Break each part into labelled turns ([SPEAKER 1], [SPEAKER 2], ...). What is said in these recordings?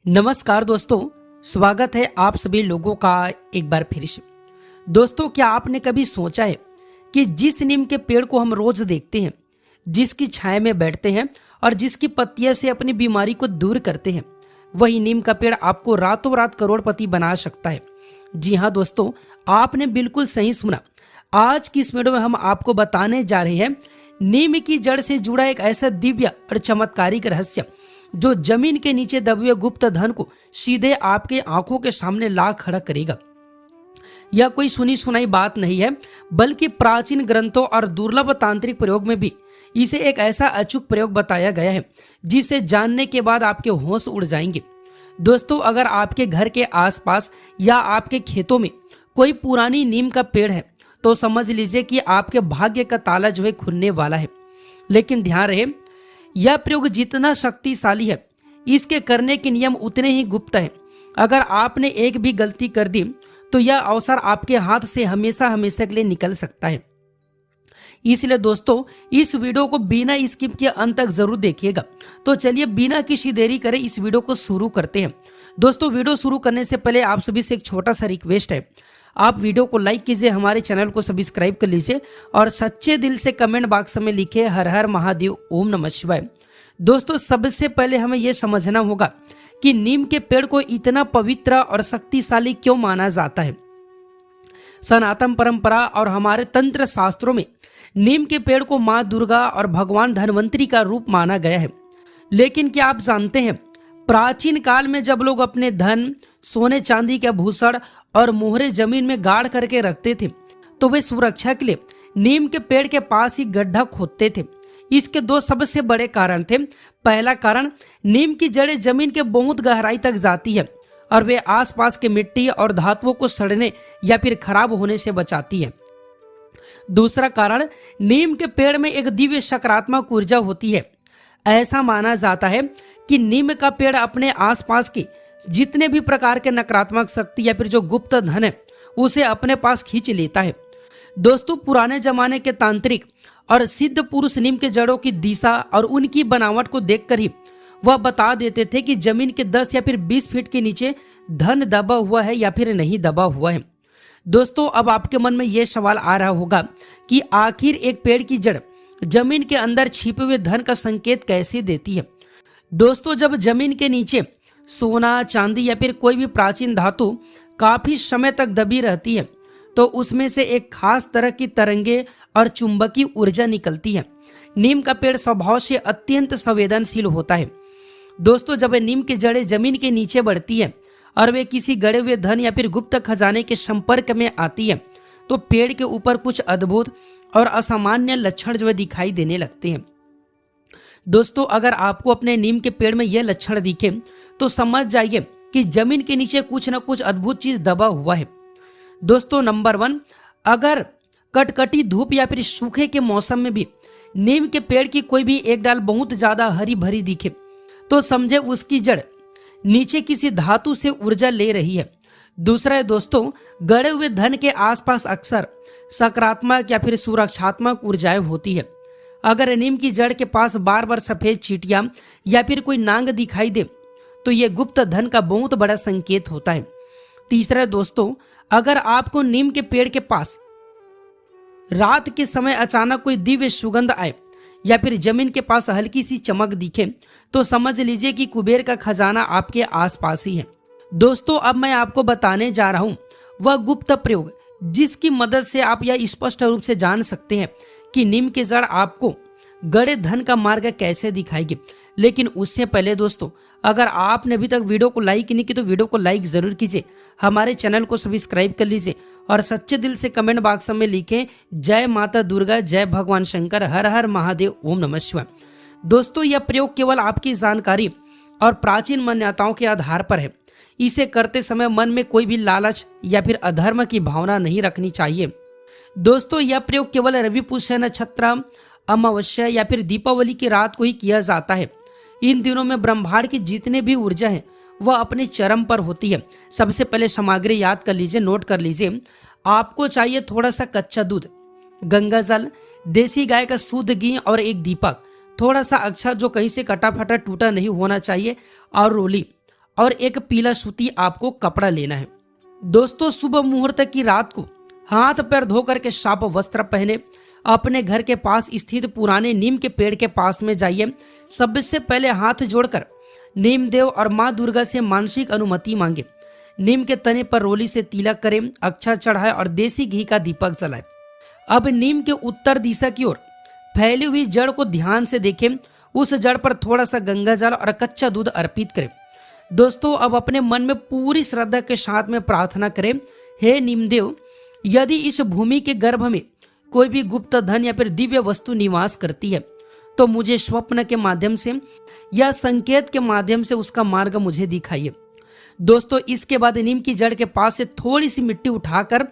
[SPEAKER 1] नमस्कार दोस्तों, स्वागत है आप सभी लोगों का एक बार फिर से। दोस्तों, क्या आपने कभी सोचा है कि जिस नीम के पेड़ को हम रोज देखते हैं, जिसकी छाया में बैठते हैं और जिसकी पत्तियां से अपनी बीमारी को दूर करते हैं, वही नीम का पेड़ आपको रातों रात करोड़पति बना सकता है। जी हाँ दोस्तों, आपने बिल्कुल सही सुना। आज की इस वीडियो में हम आपको बताने जा रहे हैं नीम की जड़ से जुड़ा एक ऐसा दिव्य और चमत्कारिक रहस्य जो जमीन के नीचे दबे हुए गुप्त धन को सीधे आपके आंखों के सामने ला खड़ा करेगा। यह कोई सुनी सुनाई बात नहीं है, बल्कि प्राचीन ग्रंथों और दुर्लभ तांत्रिक प्रयोग में भी इसे एक ऐसा अचूक प्रयोग बताया गया है जिसे जानने के बाद आपके होश उड़ जाएंगे। दोस्तों, अगर आपके घर के आसपास या आपके खेतों में कोई पुरानी नीम का पेड़ है तो समझ लीजिए कि आपके भाग्य का ताला जो है खुलने वाला है। लेकिन ध्यान रहे, यह प्रयोग जितना शक्तिशाली है, इसके करने के नियम उतने ही गुप्त हैं। अगर आपने एक भी गलती कर दी तो यह अवसर आपके हाथ से हमेशा हमेशा के लिए निकल सकता है। इसलिए दोस्तों, इस वीडियो को बिना स्किप के अंत तक जरूर देखिएगा। तो चलिए बिना किसी देरी करे इस वीडियो को शुरू करते हैं। दोस्तों, वीडियो शुरू करने से पहले आप सभी से एक छोटा सा रिक्वेस्ट है, आप वीडियो को लाइक कीजिए, हमारे चैनल को सब्सक्राइब कर लीजिए और सच्चे दिल से कमेंट बॉक्स में लिखे हर हर महादेव ओम नमः शिवाय। दोस्तों, सबसे पहले हमें यह समझना होगा कि नीम के पेड़ को इतना पवित्र और शक्तिशाली क्यों माना जाता है। सनातन परंपरा और हमारे तंत्र शास्त्रों में नीम के पेड़ को मां दुर्गा और भगवान धन्वंतरी का रूप माना गया है। लेकिन क्या आप जानते हैं, प्राचीन काल में जब लोग अपने धन, सोने चांदी के आभूषण और मोहरे जमीन में गाड़ करके रखते थे तो वे सुरक्षा के लिए नीम के पेड़ के पास ही गड्ढा खोदते थे। इसके दो सबसे बड़े कारण थे। पहला कारण, नीम की जड़ें जमीन के बहुत गहराई तक जाती है और वे आसपास के मिट्टी और धातुओं को सड़ने या फिर खराब होने से बचाती है। दूसरा कारण, नीम के पेड़ में एक दिव्य सकारात्मक ऊर्जा होती है। ऐसा माना जाता है कि नीम का पेड़ अपने आसपास की जितने भी प्रकार के नकारात्मक शक्ति या फिर जो गुप्त धन है उसे अपने पास खींच लेता है। दोस्तों, पुराने जमाने के तांत्रिक और सिद्ध पुरुष नीम के जड़ों की दिशा और उनकी बनावट को देखकर ही वह बता देते थे कि जमीन के 10 या फिर 20 फीट के नीचे धन दबा हुआ है या फिर नहीं दबा हुआ है। दोस्तों, अब आपके मन में यह सवाल आ रहा होगा कि आखिर एक पेड़ की जड़ जमीन के अंदर छिपे हुए धन का संकेत कैसे देती है। दोस्तों, जब जमीन के नीचे सोना, चांदी या फिर कोई भी प्राचीन धातु काफी समय तक दबी रहती है तो उसमें से एक खास तरह की तरंगे और चुंबकीय ऊर्जा निकलती है। नीम का पेड़ स्वभाव से अत्यंत संवेदनशील होता है। दोस्तों, जब नीम की जड़ें जमीन के नीचे बढ़ती है और वे किसी गड़े हुए धन या फिर गुप्त खजाने के संपर्क में आती है तो पेड़ के ऊपर कुछ अद्भुत और असामान्य लक्षण जो दिखाई देने लगते हैं। दोस्तों, अगर आपको अपने नीम के पेड़ में यह लक्षण दिखे तो समझ जाइए कि जमीन के नीचे कुछ न कुछ अद्भुत चीज दबा हुआ है। दोस्तों, नंबर 1, अगर कटकटी धूप या फिर सूखे के मौसम में भी नीम के पेड़ की कोई भी एक डाल बहुत ज्यादा हरी भरी दिखे तो समझे उसकी जड़ नीचे किसी धातु से ऊर्जा ले रही है। दूसरा है दोस्तों, गड़े हुए धन के आसपास अक्सर सकारात्मक या फिर सुरक्षात्मक ऊर्जाएं होती है। अगर नीम की जड़ के पास बार बार सफेद चींटियां या फिर कोई नांग दिखाई दे तो यह गुप्त धन का बहुत बड़ा संकेत होता है। तीसरा दोस्तों, अगर आपको नीम के पेड़ के पास रात के समय अचानक कोई दिव्य सुगंध आए या फिर जमीन के पास हल्की सी चमक दिखे तो समझ लीजिए कि कुबेर का खजाना आपके आसपास ही है। दोस्तों, अब मैं आपको बताने जा रहा हूं वह गुप्त प्रयोग जिसकी मदद से आप यह स्पष्ट रूप से जान सकते हैं कि नीम की जड़ आपको गड़े धन का मार्ग कैसे दिखाएगी। लेकिन उससे पहले दोस्तों, अगर आपने अभी तक वीडियो को लाइक नहीं की तो वीडियो को लाइक जरूर कीजिए, हमारे चैनल को सब्सक्राइब कर लीजिए और सच्चे दिल से कमेंट बॉक्स में लिखें जय माता दुर्गा, जय भगवान शंकर, हर हर महादेव ओम नमः शिवाय। दोस्तों, यह प्रयोग केवल आपकी जानकारी और प्राचीन मान्यताओं के आधार पर है। इसे करते समय मन में कोई भी लालच या फिर अधर्म की भावना नहीं रखनी चाहिए। दोस्तों, यह प्रयोग केवल रवि पुष्य नक्षत्र, अमावस्या या फिर दीपावली की रात को ही किया जाता है। इन दिनों में ब्रह्मांड की जितने भी ऊर्जा है वह अपने चरम पर होती है। सबसे पहले सामग्री याद कर लीजिए, नोट कर लीजिए। आपको चाहिए थोड़ा सा कच्चा दूध, गंगा जल, देसी गाय का शुद्ध घी और एक दीपक, थोड़ा सा अक्षत जो कहीं से कटा फटा टूटा नहीं होना चाहिए, और रोली और एक पीला सूती आपको कपड़ा लेना है। दोस्तों शुभ मुहूर्त की रात को हाथ पैर धो करके साफ वस्त्र पहने अपने घर के पास स्थित पुराने नीम के पेड़ के पास में जाइए। सबसे पहले हाथ जोड़कर नीम देव और माँ दुर्गा से मानसिक अनुमति मांगे। नीम के तने पर रोली से तिलक करें, अक्षर चढ़ाए और देसी घी का दीपक जलाए। अब नीम के उत्तर दिशा की ओर फैली हुई जड़ को ध्यान से देखें। उस जड़ पर थोड़ा सा गंगा जल और कच्चा दूध अर्पित करें। दोस्तों अब अपने मन में पूरी श्रद्धा के साथ में प्रार्थना करें, हे नीमदेव, यदि इस भूमि के गर्भ में कोई भी गुप्त धन या फिर दिव्य वस्तु निवास करती है तो मुझे स्वप्न के माध्यम से या संकेत के माध्यम से उसका मार्ग मुझे दिखाइए। दोस्तों इसके बाद नीम की जड़ के पास से थोड़ी सी मिट्टी उठाकर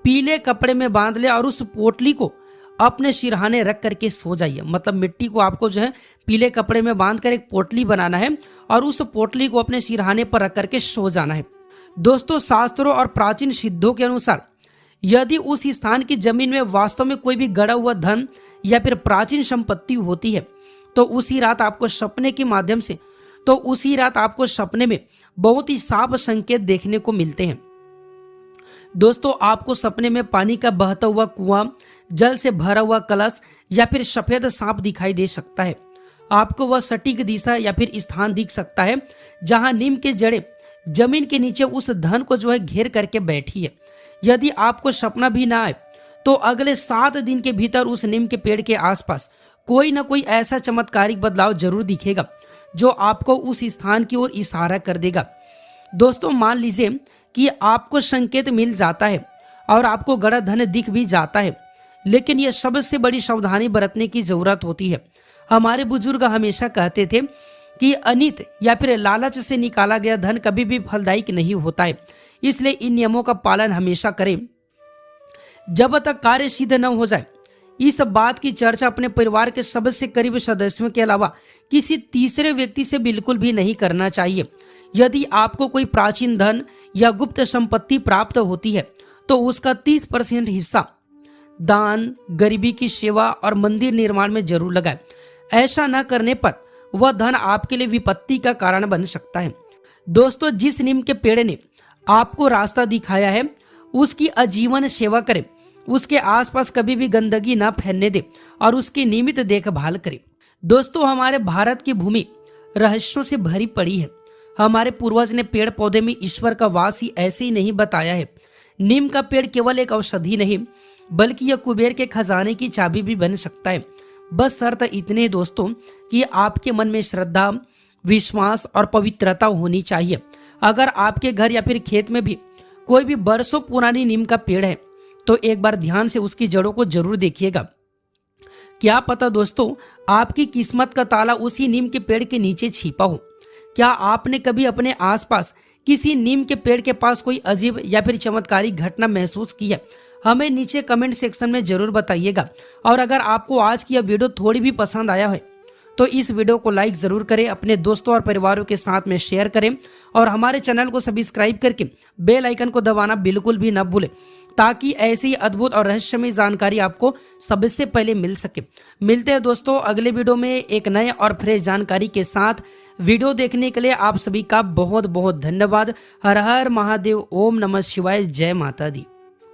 [SPEAKER 1] पीले कपड़े में बांध ले और उस पोटली को अपने सिरहाने रख करके सो जाइए। मतलब मिट्टी को आपको जो है पीले कपड़े में बांध कर एक पोटली बनाना है और उस पोटली को अपने सिरहाने पर रख करके सो जाना है। दोस्तों शास्त्रों और प्राचीन सिद्धों के अनुसार यदि उस स्थान की जमीन में वास्तव में कोई भी गड़ा हुआ धन या फिर प्राचीन संपत्ति होती है तो उसी रात आपको सपने में बहुत ही साफ संकेत देखने को मिलते हैं। दोस्तों आपको सपने में पानी का बहता हुआ कुआं, जल से भरा हुआ कलश या फिर सफेद सांप दिखाई दे सकता है। आपको वह सटीक दिशा या फिर स्थान दिख सकता है जहां नीम के जड़ें जमीन के नीचे उस धन को जो है घेर करके बैठी है। यदि आपको सपना भी ना आए तो अगले 7 दिन के भीतर उस नीम के पेड़ के आसपास कोई ना कोई ऐसा चमत्कारिक बदलाव जरूर दिखेगा जो आपको उस स्थान की ओर इशारा कर देगा। दोस्तों मान लीजिए कि आपको संकेत मिल जाता है और आपको गड़ा धन दिख भी जाता है, लेकिन यह सबसे बड़ी सावधानी बरतने की जरूरत होती है। हमारे बुजुर्ग हमेशा कहते थे कि अनित या फिर लालच से निकाला गया धन कभी भी फलदायक नहीं होता है, इसलिए इन नियमों का पालन हमेशा करें जब तक कार्य सिद्ध न हो जाए। इस बात की चर्चा अपने परिवार के सबसे करीब सदस्यों के अलावा किसी तीसरे व्यक्ति से बिल्कुल भी नहीं करना चाहिए। यदि आपको कोई प्राचीन धन या गुप्त संपत्ति प्राप्त होती है तो उसका 30% हिस्सा दान, गरीबी की सेवा और मंदिर निर्माण में जरूर लगाएं। ऐसा न करने पर वह धन आपके लिए विपत्ति का कारण बन सकता है। दोस्तों जिस नीम के पेड़ ने आपको रास्ता दिखाया है उसकी आजीवन सेवा करें, उसके आसपास कभी भी गंदगी ना फैलने दे और उसकी नियमित देखभाल करें। दोस्तों हमारे भारत की भूमि रहस्यों से भरी पड़ी है। हमारे पूर्वज ने पेड़ पौधे में ईश्वर का वास ही ऐसे ही नहीं बताया है। नीम का पेड़ केवल एक औषधि नहीं बल्कि यह कुबेर के खजाने की चाबी भी बन सकता है। बस शर्त इतने दोस्तों कि आपके मन में श्रद्धा, विश्वास और पवित्रता होनी चाहिए। अगर आपके घर या फिर खेत में भी कोई भी बरसों पुरानी नीम का पेड़ है तो एक बार ध्यान से उसकी जड़ों को जरूर देखिएगा। क्या पता दोस्तों आपकी किस्मत का ताला उसी नीम के पेड़ के नीचे छिपा हो। क्या आपने कभी अपने आसपास किसी नीम के पेड़ के पास कोई अजीब या फिर चमत्कारिक घटना महसूस की है? हमें नीचे कमेंट सेक्शन में जरूर बताइएगा। और अगर आपको आज की यह वीडियो थोड़ी भी पसंद आया है तो इस वीडियो को लाइक जरूर करें, अपने दोस्तों और परिवारों के साथ में शेयर करें और हमारे चैनल को सब्सक्राइब करके बेल आइकन को दबाना बिल्कुल भी न भूलें ताकि ऐसी अद्भुत और रहस्यमय जानकारी आपको सबसे पहले मिल सके। मिलते हैं दोस्तों अगले वीडियो में एक नए और फ्रेश जानकारी के साथ। वीडियो देखने के लिए आप सभी का बहुत बहुत धन्यवाद। हर हर महादेव, ओम नमः शिवाय, जय माता दी।